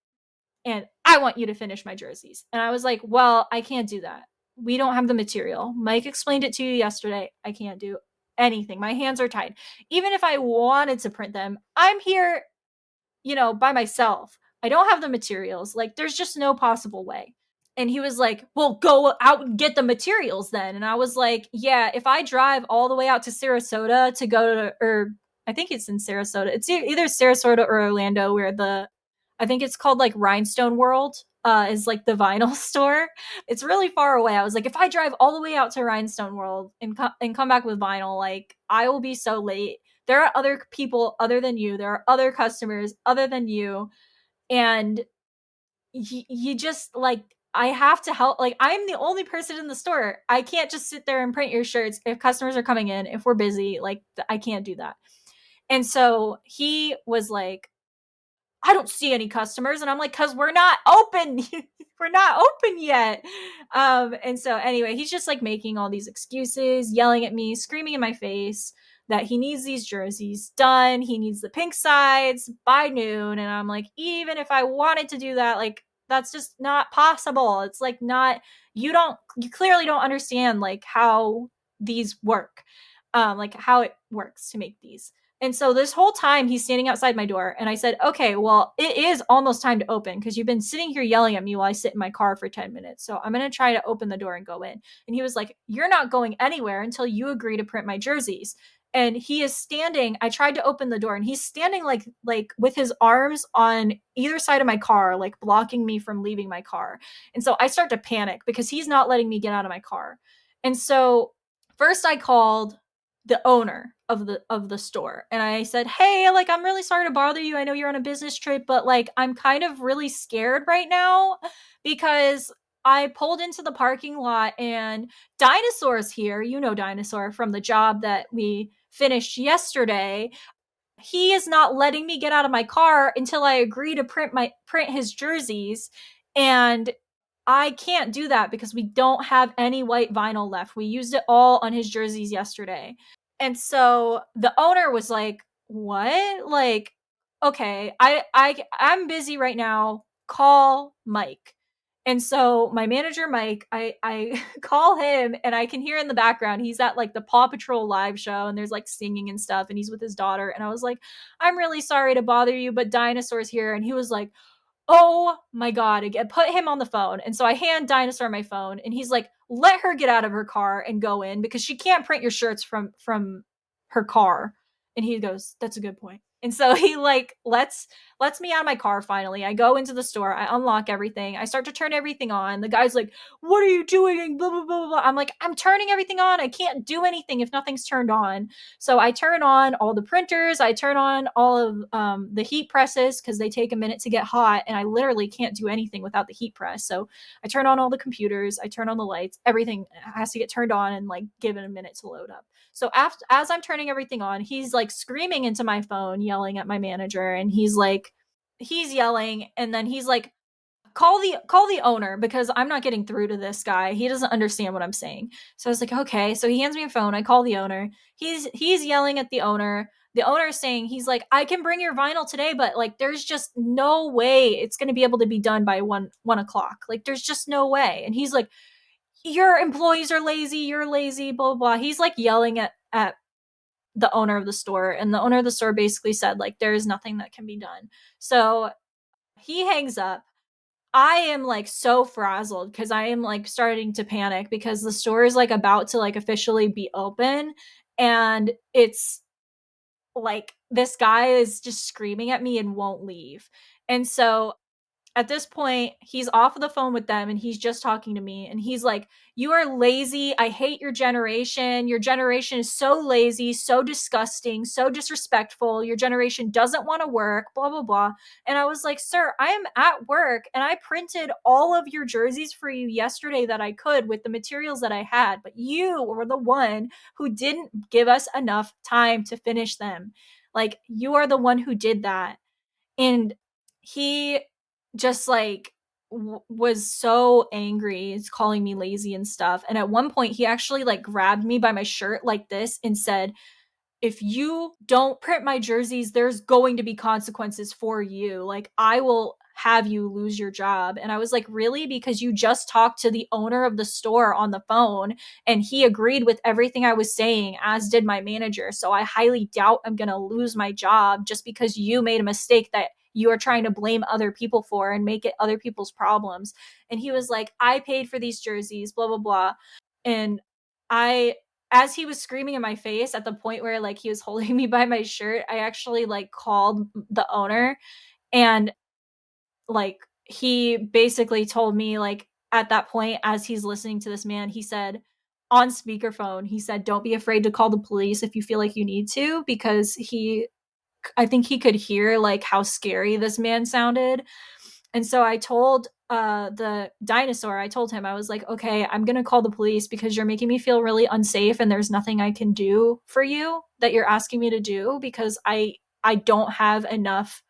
and I want you to finish my jerseys." And I was like, "Well, I can't do that. We don't have the material. Mike explained it to you yesterday. I can't do anything. My hands are tied. Even if I wanted to print them, I'm here, by myself. I don't have the materials. Like, there's just no possible way." And he was like, "Well, go out and get the materials then." And I was like, "Yeah, if I drive all the way out to Sarasota to go to, or I think it's in Sarasota. It's either Sarasota or Orlando, where I think it's called like Rhinestone World, is like the vinyl store. It's really far away. I was like, if I drive all the way out to Rhinestone World and come back with vinyl, like I will be so late. There are other people other than you. There are other customers other than you. And you just like, I have to help. Like, I'm the only person in the store. I can't just sit there and print your shirts if customers are coming in, if we're busy. Like, I can't do that." And so he was like, "I don't see any customers." And I'm like, "Cause we're not open." We're not open yet. And so anyway, he's just like making all these excuses, yelling at me, screaming in my face that he needs these jerseys done. He needs the pink sides by noon. And I'm like, even if I wanted to do that, like, that's just not possible. It's like, not, you clearly don't understand like how these work. like how it works to make these. And so this whole time he's standing outside my door, and I said, okay, well, it is almost time to open because you've been sitting here yelling at me while I sit in my car for 10 minutes. So I'm going to try to open the door and go in. And he was like, you're not going anywhere until you agree to print my jerseys. And he is standing, I tried to open the door, and he's standing like with his arms on either side of my car, like blocking me from leaving my car. And so I start to panic because he's not letting me get out of my car. And so first I called the owner of the store, and I said, hey, like, I'm really sorry to bother you, I know you're on a business trip, but like, I'm kind of really scared right now because I pulled into the parking lot and Dinosaur's here, you know, Dinosaur from the job that we finished yesterday. He is not letting me get out of my car until I agree to print his jerseys, and I can't do that because we don't have any white vinyl left. We used it all on his jerseys yesterday. And so the owner was like, "What? Like, okay, I'm busy right now. Call Mike." And so my manager Mike, I call him, and I can hear in the background he's at like the Paw Patrol live show, and there's like singing and stuff, and he's with his daughter, and I was like, "I'm really sorry to bother you, but Dinosaur's here." And he was like, oh my god, again, put him on the phone. And so I hand Dinosaur my phone, and he's like, let her get out of her car and go in because she can't print your shirts from her car. And he goes, that's a good point. And so he like lets me out of my car finally. I go into the store, I unlock everything, I start to turn everything on. The guy's like, what are you doing? Blah blah blah blah. I'm like, I'm turning everything on. I can't do anything if nothing's turned on. So I turn on all the printers, I turn on all of the heat presses because they take a minute to get hot, and I literally can't do anything without the heat press. So I turn on all the computers, I turn on the lights, everything has to get turned on and like give it a minute to load up. So as I'm turning everything on, he's like screaming into my phone, yelling at my manager, and he's yelling, and then he's like, call the owner because I'm not getting through to this guy. He doesn't understand what I'm saying. So I was like, okay. So he hands me a phone. I call the owner. He's yelling at the owner. The owner is saying, he's like, I can bring your vinyl today, but like there's just no way it's gonna be able to be done by 1 o'clock. Like there's just no way. And he's like, your employees are lazy, you're lazy, blah blah blah. He's like yelling at the owner of the store, and the owner of the store basically said like there is nothing that can be done. So he hangs up. I am like so frazzled because I am like starting to panic because the store is like about to like officially be open, and it's like this guy is just screaming at me and won't leave. And so at this point, he's off of the phone with them and he's just talking to me. And he's like, you are lazy. I hate your generation. Your generation is so lazy, so disgusting, so disrespectful. Your generation doesn't want to work, blah, blah, blah. And I was like, sir, I am at work and I printed all of your jerseys for you yesterday that I could with the materials that I had. But you were the one who didn't give us enough time to finish them. Like, you are the one who did that. And he just like was so angry. He's calling me lazy and stuff. And at one point, he actually like grabbed me by my shirt like this and said, if you don't print my jerseys, there's going to be consequences for you. Like, I will have you lose your job. And I was like, really? Because you just talked to the owner of the store on the phone and he agreed with everything I was saying, as did my manager. So I highly doubt I'm going to lose my job just because you made a mistake that you are trying to blame other people for and make it other people's problems. And he was like, I paid for these jerseys, blah, blah, blah. And I, as he was screaming in my face at the point where like he was holding me by my shirt, I actually like called the owner, and like he basically told me like at that point, as he's listening to this man, he said on speakerphone, he said, don't be afraid to call the police if you feel like you need to, because I think he could hear like how scary this man sounded. And so I told the dinosaur, I told him, I was like, okay, I'm going to call the police because you're making me feel really unsafe and there's nothing I can do for you that you're asking me to do because I don't have enough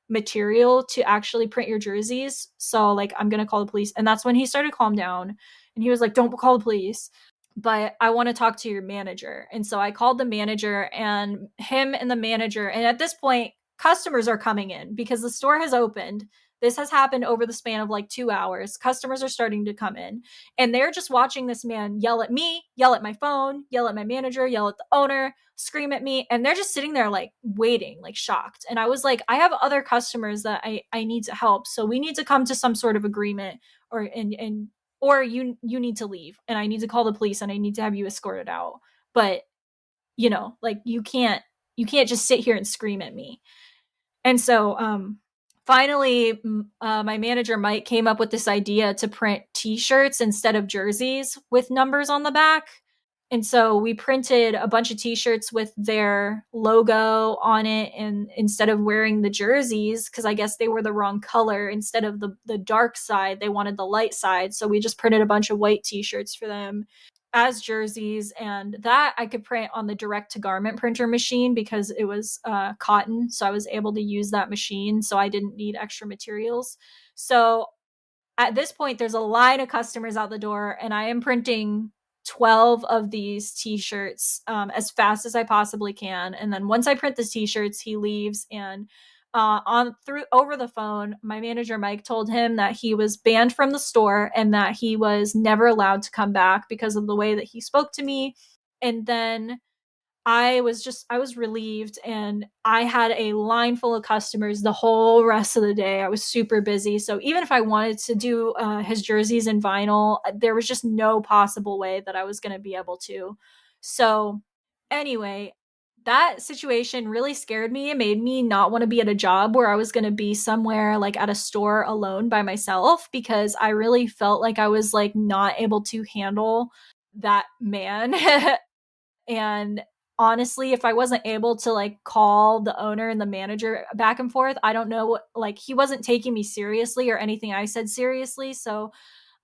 material to actually print your jerseys. So like, I'm going to call the police. And that's when he started to calm down, and he was like, don't call the police, but I want to talk to your manager. And so I called the manager, and him and the manager, and at this point, customers are coming in because the store has opened. This has happened over the span of like 2 hours. Customers are starting to come in, and they're just watching this man yell at me, yell at my phone, yell at my manager, yell at the owner, scream at me, and they're just sitting there like waiting, like shocked. And I was like, I have other customers that I need to help, so we need to come to some sort of agreement, or and or you need to leave, and I need to call the police, and I need to have you escorted out. But like you can't just sit here and scream at me. And so finally my manager Mike came up with this idea to print t-shirts instead of jerseys with numbers on the back. And so we printed a bunch of t-shirts with their logo on it, and instead of wearing the jerseys, because I guess they were the wrong color, instead of the dark side, they wanted the light side. So we just printed a bunch of white t-shirts for them as jerseys, and that I could print on the direct to garment printer machine because it was cotton, so I was able to use that machine, so I didn't need extra materials. So at this point, there's a line of customers out the door, and I am printing 12 of these t-shirts as fast as I possibly can. And then once I print the t-shirts, he leaves, and on through over the phone, my manager Mike told him that he was banned from the store and that he was never allowed to come back because of the way that he spoke to me. And then I was relieved, and I had a line full of customers the whole rest of the day. I was super busy. So even if I wanted to do his jerseys in vinyl, there was just no possible way that I was going to be able to. So anyway, that situation really scared me. It made me not want to be at a job where I was going to be somewhere like at a store alone by myself, because I really felt like I was like not able to handle that man. And honestly, if I wasn't able to like call the owner and the manager back and forth, I don't know what, like, he wasn't taking me seriously or anything I said seriously. So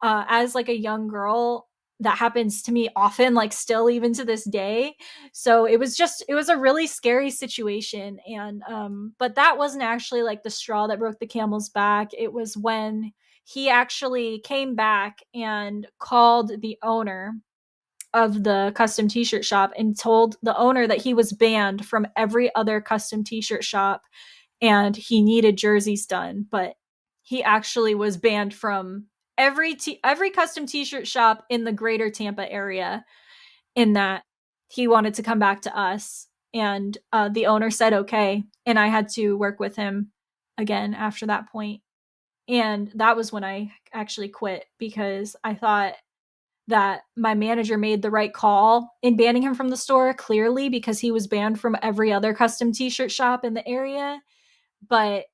as like a young girl, that happens to me often, like still even to this day. So it was a really scary situation. And but that wasn't actually like the straw that broke the camel's back. It was when he actually came back and called the owner of the custom t-shirt shop and told the owner that he was banned from every other custom t-shirt shop and he needed jerseys done, but he actually was banned from every custom t-shirt shop in the greater Tampa area, in that he wanted to come back to us. And the owner said okay, and I had to work with him again after that point. And that was when I actually quit, because I thought that my manager made the right call in banning him from the store, clearly, because he was banned from every other custom t-shirt shop in the area. But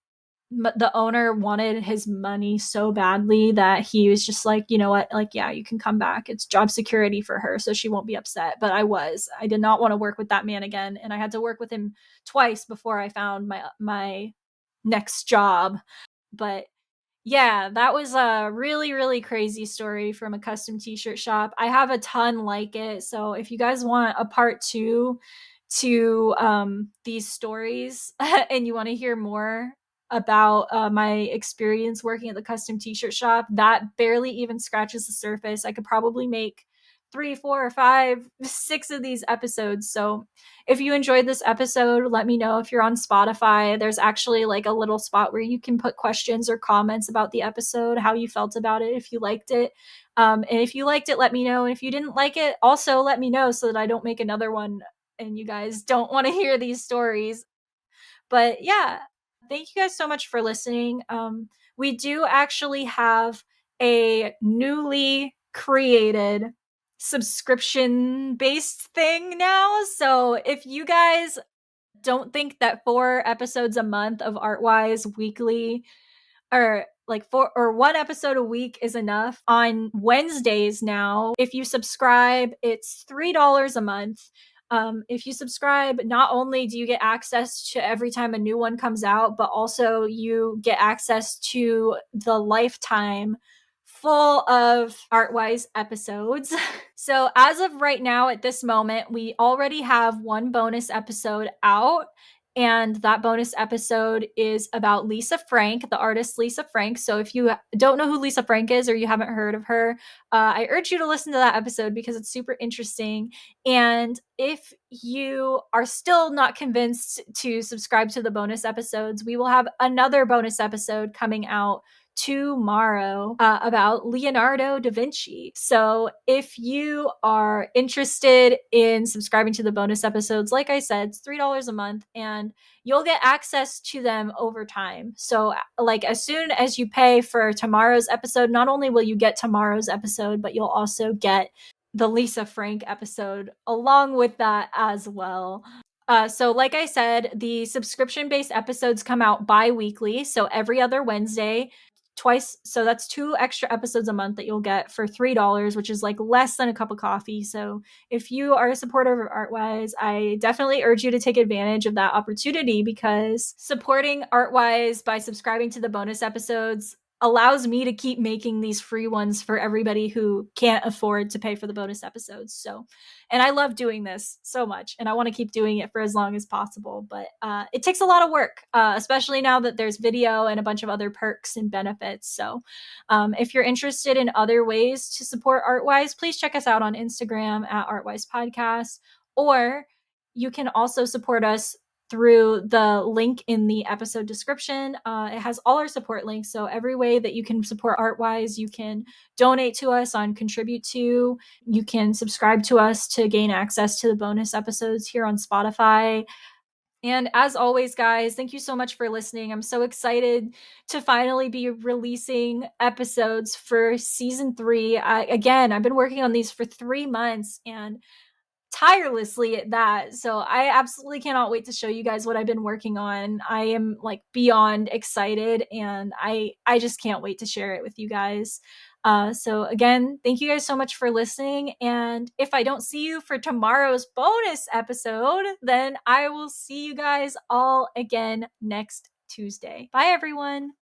the owner wanted his money so badly that he was just like, you know what, like, yeah, you can come back. It's job security for her, so she won't be upset. But I did not want to work with that man again, and I had to work with him twice before I found my next job. But yeah, that was a really, really crazy story from a custom t-shirt shop. I have a ton like it. So if you guys want a part two to these stories and you want to hear more about my experience working at the custom t-shirt shop, that barely even scratches the surface. I could probably make 3, 4, 5, 6 of these episodes. So if you enjoyed this episode, let me know. If you're on Spotify, there's actually like a little spot where you can put questions or comments about the episode, how you felt about it, if you liked it. And if you liked it, let me know. And if you didn't like it, also let me know, so that I don't make another one and you guys don't want to hear these stories. But yeah, thank you guys so much for listening. We do actually have a newly created subscription based thing now. So if you guys don't think that 4 episodes a month of Artwise weekly, or like 1 episode a week, is enough, on Wednesdays now, if you subscribe, it's $3 a month. If you subscribe, not only do you get access to every time a new one comes out, but also you get access to the lifetime full of Artwise episodes. So as of right now, at this moment, we already have one bonus episode out, And that bonus episode is about Lisa Frank, the artist Lisa Frank. So if you don't know who Lisa Frank is or you haven't heard of her, I urge you to listen to that episode because it's super interesting. And if you are still not convinced to subscribe to the bonus episodes, we will have another bonus episode coming out tomorrow about Leonardo da Vinci. So if you are interested in subscribing to the bonus episodes, like I said, it's $3 a month and you'll get access to them over time. So like as soon as you pay for tomorrow's episode, not only will you get tomorrow's episode, but you'll also get the Lisa Frank episode along with that as well. So, like I said, the subscription based episodes come out bi weekly. So, every other Wednesday, twice. So, that's 2 extra episodes a month that you'll get for $3, which is like less than a cup of coffee. So, if you are a supporter of Artwise, I definitely urge you to take advantage of that opportunity because supporting Artwise by subscribing to the bonus episodes allows me to keep making these free ones for everybody who can't afford to pay for the bonus episodes. So, and I love doing this so much and I want to keep doing it for as long as possible. But it takes a lot of work, especially now that there's video and a bunch of other perks and benefits. So if you're interested in other ways to support Artwise, please check us out on Instagram at Artwise Podcast, or you can also support us through the link in the episode description. It has all our support links. So every way that you can support Artwise, you can donate to us on Contribute To. You can subscribe to us to gain access to the bonus episodes here on Spotify. And as always, guys, thank you so much for listening. I'm so excited to finally be releasing episodes for season 3. Again, I've been working on these for 3 months and tirelessly at that. So I absolutely cannot wait to show you guys what I've been working on. I am like beyond excited and I just can't wait to share it with you guys. So again, thank you guys so much for listening. And if I don't see you for tomorrow's bonus episode, then I will see you guys all again next Tuesday. Bye, everyone.